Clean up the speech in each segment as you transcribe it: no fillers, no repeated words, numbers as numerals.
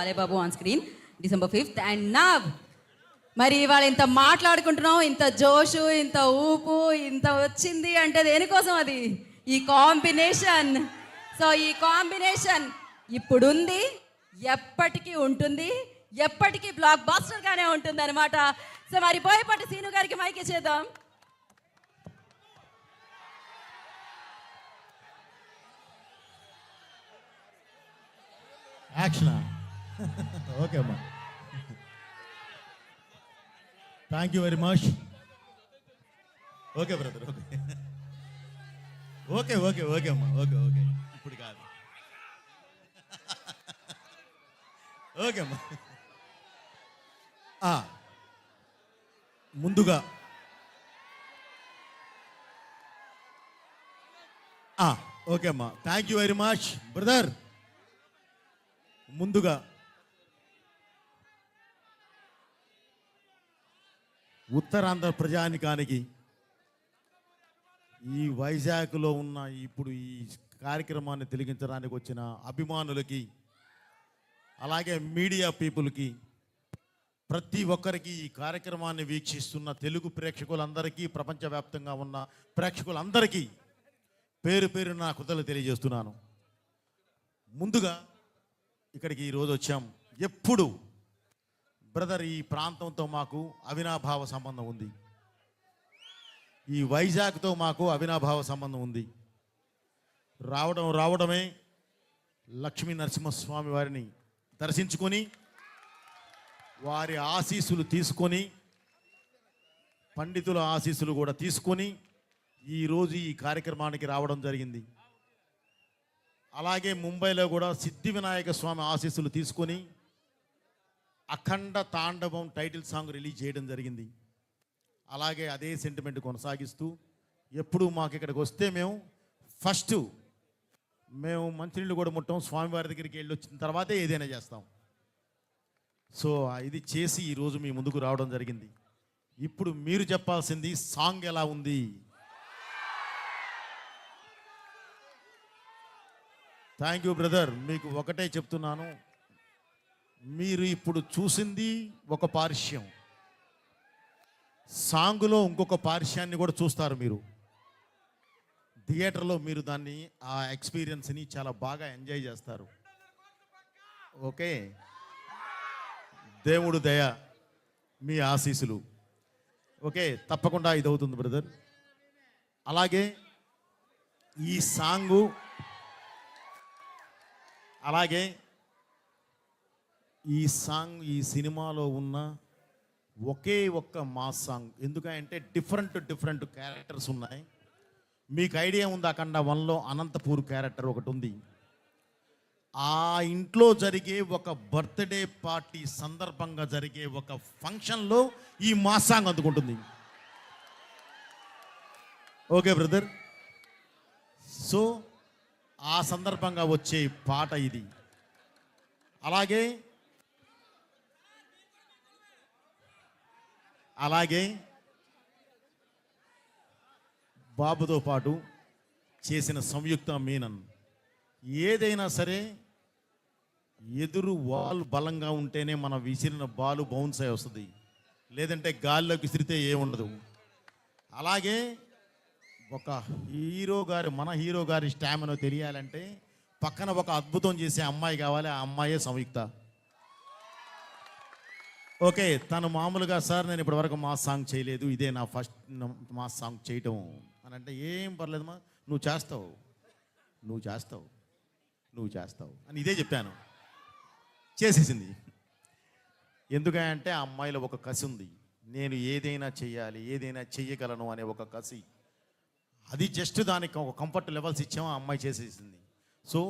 Balebabu on screen December 5th and now మరి ఇవాళ ఇంత మాట్లాడుకుంటున్నాం, ఇంత జోషు, ఇంత ఊపు, ఇంత వచ్చింది అంటే దేనికోసం? అది ఈ కాంబినేషన్. సో ఈ కాంబినేషన్ ఇప్పుడుంది, ఎప్పటికీ ఉంటుంది, ఎప్పటికీ బ్లాక్ బాస్టర్గానే ఉంటుంది అనమాట. సో మరి బోయపాటి సీను గారికి మైక్ ఇచ్చేద్దాం. యాక్షన్. ఓకే అమ్మా, thank you very much. Okay brother, okay okay okay okay అమ్మా, ఓకే ఓకే ఇప్పుడు కాదు. ఓకే అమ్మా. ముందుగా ఓకే అమ్మా, thank you very much brother. ముందుగా ఉత్తరాంధ్ర ప్రజానికానికి, ఈ వైజాగ్లో ఉన్న ఇప్పుడు ఈ కార్యక్రమాన్ని తిలకించడానికి వచ్చిన అభిమానులకి, అలాగే మీడియా పీపుల్కి, ప్రతి ఒక్కరికి, ఈ కార్యక్రమాన్ని వీక్షిస్తున్న తెలుగు ప్రేక్షకులందరికీ, ప్రపంచవ్యాప్తంగా ఉన్న ప్రేక్షకులందరికీ పేరు పేరు నా కృతజ్ఞతలు తెలియజేస్తున్నాను. ముందుగా ఇక్కడికి ఈరోజు వచ్చాం. ఎప్పుడు బ్రదర్ ఈ ప్రాంతంతో మాకు అవినాభావ సంబంధం ఉంది, ఈ వైజాగ్తో మాకు అవినాభావ సంబంధం ఉంది. రావడమే లక్ష్మీ నరసింహస్వామి వారిని దర్శించుకొని, వారి ఆశీస్సులు తీసుకొని, పండితుల ఆశీస్సులు కూడా తీసుకొని ఈరోజు ఈ కార్యక్రమానికి రావడం జరిగింది. అలాగే ముంబైలో కూడా సిద్ధి వినాయక స్వామి ఆశీస్సులు తీసుకొని అఖండ తాండవం టైటిల్ సాంగ్ రిలీజ్ చేయడం జరిగింది. అలాగే అదే సెంటిమెంట్ కొనసాగిస్తూ ఎప్పుడు మాకు ఇక్కడికి వస్తే మేము మంచినీళ్ళు కూడా ముట్టాం, స్వామివారి దగ్గరికి వెళ్ళి వచ్చిన తర్వాతే ఏదైనా చేస్తాం. సో ఇది చేసి ఈరోజు మీ ముందుకు రావడం జరిగింది. ఇప్పుడు మీరు చెప్పాల్సింది సాంగ్ ఎలా ఉంది. Thank you brother. మీకు ఒకటే చెప్తున్నాను, మీరు ఇప్పుడు చూసింది ఒక పార్శ్యం, సాంగులో ఇంకొక పార్శ్యాన్ని కూడా చూస్తారు. మీరు థియేటర్లో మీరు దాన్ని, ఆ ఎక్స్పీరియన్స్ని చాలా బాగా ఎంజాయ్ చేస్తారు. ఓకే, దేవుడు దయ, మీ ఆశీస్సులు. ఓకే, తప్పకుండా ఇది అవుతుంది బ్రదర్. అలాగే ఈ సాంగు, అలాగే ఈ సినిమాలో ఉన్న ఒకే ఒక్క మాస్ సాంగ్. ఎందుకంటే డిఫరెంట్ క్యారెక్టర్స్ ఉన్నాయి. మీకు ఐడియా ఉంది, అఖండ 1లో అనంతపూర్ క్యారెక్టర్ ఒకటి ఉంది. ఆ ఇంట్లో జరిగే ఒక బర్త్డే పార్టీ సందర్భంగా జరిగే ఒక ఫంక్షన్లో ఈ మాస్ సాంగ్ అందుకుంటుంది. ఓకే బ్రదర్, సో ఆ సందర్భంగా వచ్చే పాట ఇది. అలాగే బాబుతో పాటు చేసిన సంయుక్త మీనన్. ఏదైనా సరే ఎదురు వాల్ బలంగా ఉంటేనే మనం విసిరిన బాలు బౌన్స్ అయి వస్తుంది, లేదంటే గాల్లోకి విసిరితే ఏముండదు. అలాగే మన హీరో గారి స్టామినా తెలియాలంటే పక్కన ఒక అద్భుతం చేసే అమ్మాయి కావాలి. ఆ అమ్మాయే సంయుక్త. ఓకే, తను మామూలుగా సార్ నేను ఇప్పటివరకు మాస్ సాంగ్ చేయలేదు, ఇదే నా ఫస్ట్ మాస్ సాంగ్ చేయటం అని అంటే, ఏం పర్లేదమ్మా, నువ్వు చేస్తావు అని ఇదే చెప్పాను. చేసేసింది. ఎందుకంటే ఆ అమ్మాయిలో ఒక కసి ఉంది, నేను ఏదైనా చెయ్యాలి, ఏదైనా చెయ్యగలను అనే ఒక కసి. అది జస్ట్ దానికి ఒక కంఫర్ట్ లెవెల్స్ ఇచ్చాము, ఆ అమ్మాయి చేసేసింది. సో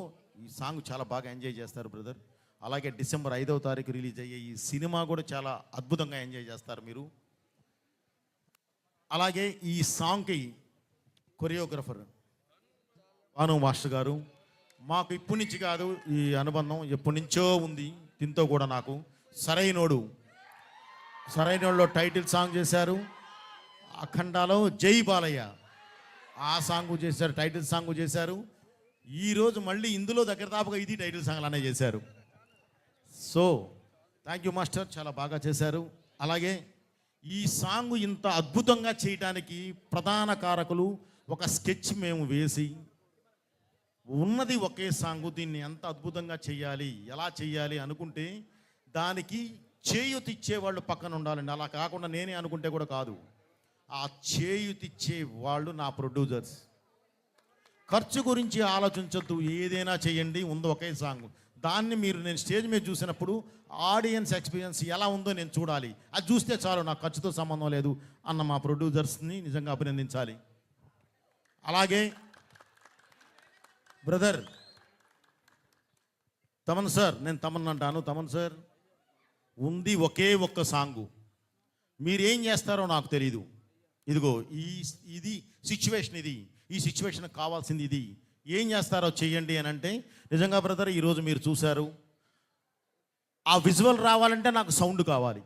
ఈ సాంగ్ చాలా బాగా ఎంజాయ్ చేస్తారు బ్రదర్. అలాగే December 5వ తారీఖు రిలీజ్ అయ్యే ఈ సినిమా కూడా చాలా అద్భుతంగా ఎంజాయ్ చేస్తారు మీరు. అలాగే ఈ సాంగ్కి కొరియోగ్రఫర్ భాను మాస్టర్ గారు. మాకు ఇప్పటి నుంచి కాదు, ఈ అనుబంధం ఎప్పటి నుంచో ఉంది. దీంతో కూడా నాకు సరైనోడులో టైటిల్ సాంగ్ చేశారు. అఖండాలో జై బాలయ్య ఆ సాంగ్ చేశారు, టైటిల్ సాంగ్ చేశారు. ఈరోజు మళ్ళీ ఇందులో దగ్గర దాపుగా ఇది టైటిల్ సాంగ్ అనే చేశారు. సో థ్యాంక్ యూ మాస్టర్, చాలా బాగా చేశారు. అలాగే ఈ సాంగ్ ఇంత అద్భుతంగా చేయడానికి ప్రధాన కారకులు ఒక స్కెచ్ మేము వేసి ఉన్నది ఒకే సాంగ్, దీన్ని ఎంత అద్భుతంగా చేయాలి, ఎలా చేయాలి అనుకుంటే దానికి చేయూతిచ్చే వాళ్ళు పక్కన ఉండాలండి. అలా కాకుండా నేనే అనుకుంటే కూడా కాదు, ఆ చేయూతిచ్చే వాళ్ళు నా ప్రొడ్యూసర్స్. ఖర్చు గురించి ఆలోచించొద్దు, ఏదైనా చేయండి, ఉంది ఒకే సాంగ్. దాన్ని మీరు నేను స్టేజ్ మీద చూసినప్పుడు ఆడియన్స్ ఎక్స్పీరియన్స్ ఎలా ఉందో నేను చూడాలి. అది చూస్తే చాలు, నాకు ఖర్చుతో సంబంధం లేదు అన్న మా ప్రొడ్యూసర్స్ని నిజంగా అభినందించాలి. అలాగే బ్రదర్ తమన్ సార్, నేను తమన్ అంటాను, తమన్ సార్ ఉంది ఒకే ఒక్క సాంగు, మీరేం చేస్తారో నాకు తెలీదు. ఇదిగో ఇది సిచ్యువేషన్, ఈ సిచ్యువేషన్కి కావాల్సింది ఇది, ఏం చేస్తారో చెయ్యండి అని అంటే, నిజంగా బ్రదర్ ఈరోజు మీరు చూశారు, ఆ విజువల్ రావాలంటే నాకు సౌండ్ కావాలి.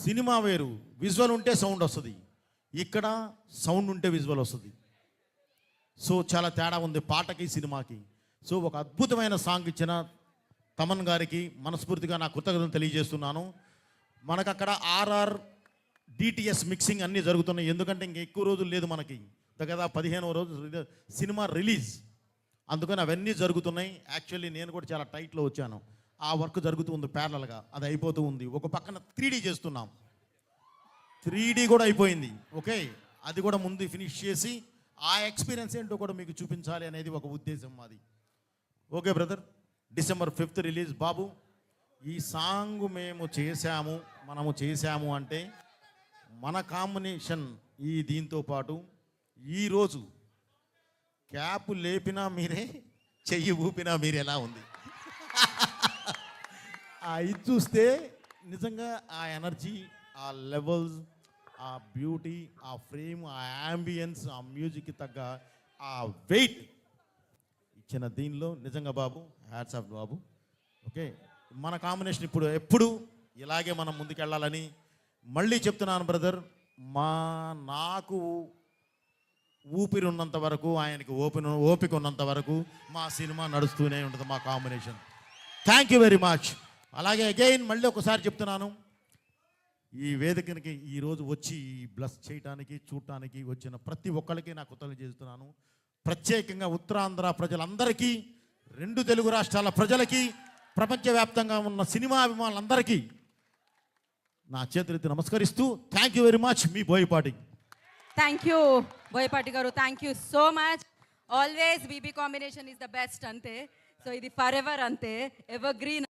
సినిమా వేరు, విజువల్ ఉంటే సౌండ్ వస్తుంది, ఇక్కడ సౌండ్ ఉంటే విజువల్ వస్తుంది. సో చాలా తేడా ఉంది పాటకి సినిమాకి. సో ఒక అద్భుతమైన సాంగ్ ఇచ్చిన తమన్ గారికి మనస్ఫూర్తిగా నా కృతజ్ఞతలు తెలియజేస్తున్నాను. మనకు అక్కడ ఆర్ఆర్ డిటిఎస్ మిక్సింగ్ అన్నీ జరుగుతున్నాయి, ఎందుకంటే ఇంక ఎక్కువ రోజులు లేదు మనకి, దగ్గర 15వ రోజు సినిమా రిలీజ్, అందుకని అవన్నీ జరుగుతున్నాయి. యాక్చువల్లీ నేను కూడా చాలా టైట్లో వచ్చాను, ఆ వర్క్ జరుగుతుంది ప్యారలల్గా, అది అయిపోతూ ఉంది. ఒక పక్కన 3D చేస్తున్నాం, 3D కూడా అయిపోయింది. ఓకే, అది కూడా ముందు ఫినిష్ చేసి ఆ ఎక్స్పీరియన్స్ ఏంటో కూడా మీకు చూపించాలి అనేది ఒక ఉద్దేశం మాది. Okay brother, December 5th release. బాబు, ఈ సాంగ్ మనము చేశాము అంటే మన కాంబినేషన్ ఈ దీంతో పాటు ఈరోజు క్యాప్ లేపినా మీరే, చెయ్యి ఊపినా మీరే, ఎలా ఉంది ఇది చూస్తే నిజంగా ఆ ఎనర్జీ, ఆ లెవెల్స్, ఆ బ్యూటీ, ఆ ఫ్రేమ్, ఆ యాంబియన్స్, ఆ మ్యూజిక్కి తగ్గ ఆ వెయిట్ ఇచ్చిన దీనిలో నిజంగా బాబు హ్యాట్స్ ఆఫ్ బాబు. ఓకే, మన కాంబినేషన్ ఎప్పుడు ఇలాగే మనం ముందుకెళ్ళాలని మళ్ళీ చెప్తున్నాను బ్రదర్. నాకు ఊపిరి ఉన్నంత వరకు, ఆయనకి ఓపిక ఉన్నంత వరకు మా సినిమా నడుస్తూనే ఉంటుంది, మా combination. Thank you very much. అలాగే అగైన్ మళ్ళీ ఒకసారి చెప్తున్నాను, ఈ వేదికనికి ఈరోజు వచ్చి బ్లస్ చేయడానికి, చూడటానికి వచ్చిన ప్రతి ఒక్కరికి నాకు కృతజ్ఞతలు చేస్తున్నాను. ప్రత్యేకంగా ఉత్తరాంధ్ర ప్రజలందరికీ, 2 తెలుగు రాష్ట్రాల ప్రజలకి, ప్రపంచవ్యాప్తంగా ఉన్న సినిమా అభిమానులందరికీ నా చేతులెత్తి నమస్కరిస్తూ థ్యాంక్ యూ వెరీ మచ్. మీ బోయపాటి. థ్యాంక్ యూ బోయపాటి గారు, thank you so much. Always BB combination is the best అంతే. సో ఇది ఫర్ ఎవర్ అంతే, ఎవర్ గ్రీన్.